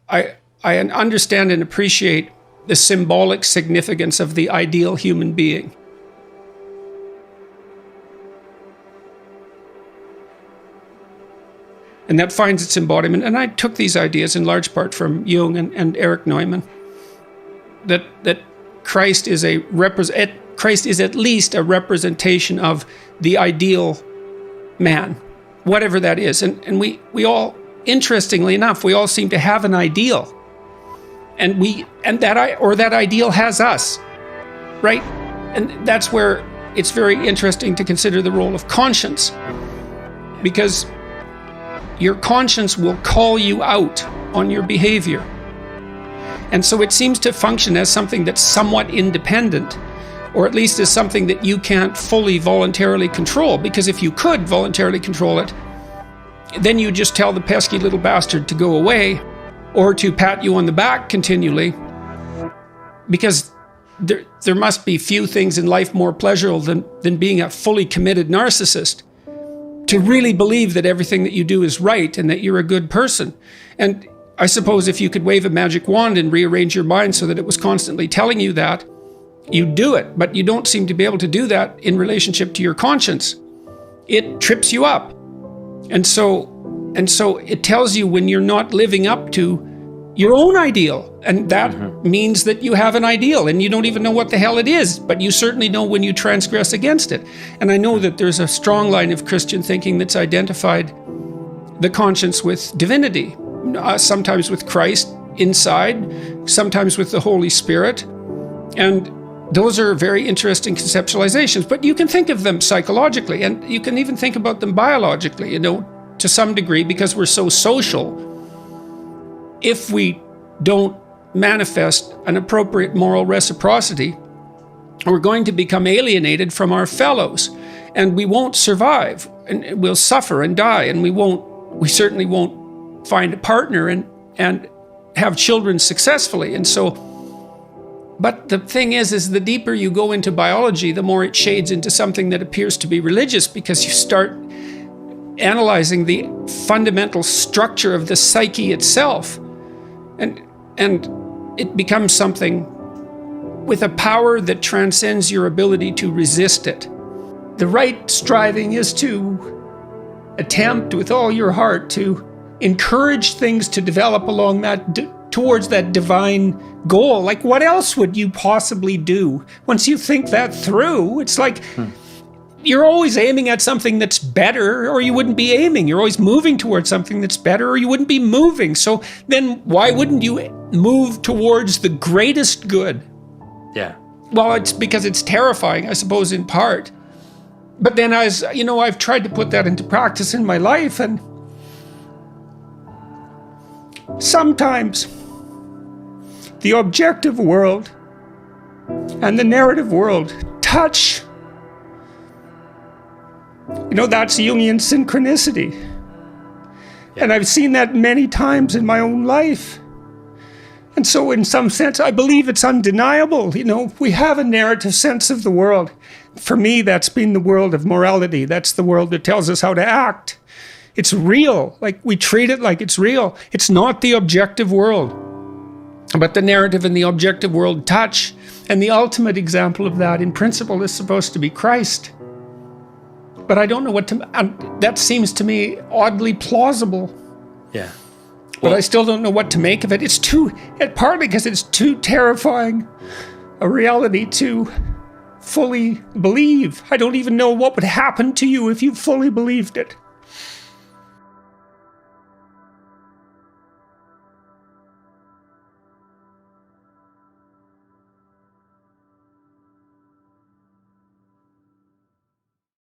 I understand and appreciate the symbolic significance of the ideal human being. And that finds its embodiment. And I took these ideas in large part from Jung and Erich Neumann, that Christ is Christ is at least a representation of the ideal man, whatever that is. And we all, interestingly enough, we all seem to have an ideal. And that ideal has us, right? And that's where it's very interesting to consider the role of conscience, because your conscience will call you out on your behavior. And so it seems to function as something that's somewhat independent, or at least as something that you can't fully voluntarily control, because if you could voluntarily control it, then you just tell the pesky little bastard to go away, or to pat you on the back continually, because there must be few things in life more pleasurable than being a fully committed narcissist, to really believe that everything that you do is right and that you're a good person. And I suppose if you could wave a magic wand and rearrange your mind so that it was constantly telling you that, you'd do it. But you don't seem to be able to do that in relationship to your conscience. It trips you up. And so it tells you when you're not living up to your own ideal. And that means that you have an ideal and you don't even know what the hell it is, but you certainly know when you transgress against it. And I know that there's a strong line of Christian thinking that's identified the conscience with divinity, sometimes with Christ inside, sometimes with the Holy Spirit. And those are very interesting conceptualizations, but you can think of them psychologically, and you can even think about them biologically, to some degree, because we're so social. If we don't manifest an appropriate moral reciprocity, we're going to become alienated from our fellows, and we won't survive, and we'll suffer and die, and we certainly won't find a partner and have children successfully. And so, but the thing is the deeper you go into biology, the more it shades into something that appears to be religious, because you start analyzing the fundamental structure of the psyche itself. And it becomes something with a power that transcends your ability to resist it. The right striving is to attempt with all your heart to encourage things to develop along towards that divine goal. Like, what else would you possibly do? Once you think that through, it's like you're always aiming at something that's better, or you wouldn't be aiming. You're always moving towards something that's better, or you wouldn't be moving. So then why wouldn't you move towards the greatest good? Yeah. Well, it's because it's terrifying, I suppose, in part. But then I've tried to put that into practice in my life, and sometimes the objective world and the narrative world touch. That's Jungian synchronicity. Yeah. And I've seen that many times in my own life. And so in some sense, I believe it's undeniable. We have a narrative sense of the world. For me, that's been the world of morality. That's the world that tells us how to act. It's real. Like, we treat it like it's real. It's not the objective world. But the narrative and the objective world touch. And the ultimate example of that, in principle, is supposed to be Christ. But I don't know that seems to me oddly plausible. Yeah. But I still don't know what to make of it. Partly because it's too terrifying a reality to fully believe. I don't even know what would happen to you if you fully believed it.